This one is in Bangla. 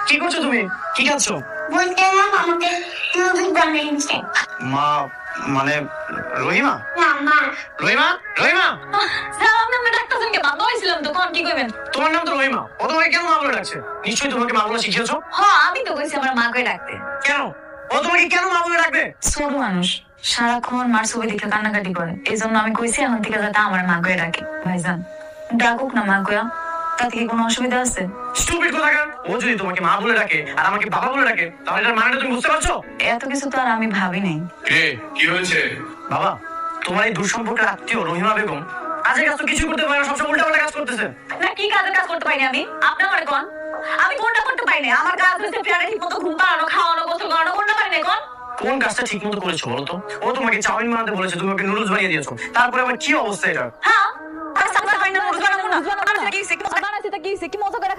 কি করছো তুমি? কি খাচ্ছো? বলতে আমাকে নুডলস বানিয়েছে। মা মানে রহিমা? না মা। রহিমা? রহিমা? স্যার আপনি আমরা ডাক্তারকে বাধ্য হয়েছিলাম তো কোন কি কইবেন? তোমার নাম তো রহিমা, ও তোমাকে কেন মা বলে ডাকছে? নিশ্চয়ই তোমাকে মা বলে শিখিয়েছো। হ্যাঁ আমি তো কইছি আমার মাকে ডাকতে। কেন? ও তোমাকে কেন মা বলে ডাকবে? ছোট মানুষ সারাক্ষণ মার ছবি দেখে কান্নাকাটি করে, এই জন্য আমি কইছি এখন থেকে যাতে আমার মা কয়ে ডাকে। ভাইজান ডাকুক না মা কয়া, তাতে কি কোনো অসুবিধা আছে? স্টুপিড কোথাকার! ও যদি তোমাকে মা বলে ডাকে আর আমাকে বাবা বলে ডাকে, তাহলে এটার মানেটা তুমি বুঝতে পারছো? এত কিছু তো আর আমি ভাবি নাই। কি হয়েছে? বাবা, তোমার এই দূরসম্পর্কের আত্মীয় রহিমা বেগম কাজের কাজ তো কিছু করতে পারে না, সবসময় উল্টাপাল্টা কাজ করতেছে। না কি কাজের কাজ করতে পারিনি আমি? আপনি আমারে কোন? আমি কোনটা করতে পারি না? আমার কাজ হচ্ছে ফেয়ারে ঠিক মতো ঘুম পাড়ানো, খাওয়ানো, গোসল করানো, কোনটা পারি না কোন? কোন কাজটা ঠিক মতো করেছো বলো তো? ও তোমাকে চাউমিন বানাতে বলেছে, তুমি ওকে নুডলস বানিয়ে দিয়েছো, তারপরে আবার কি অবস্থা এটা? হ্যাঁ আমি সামনে পারি না, নুডলস বানাবো না। বানাইছে কি? কি মজা করে খাই।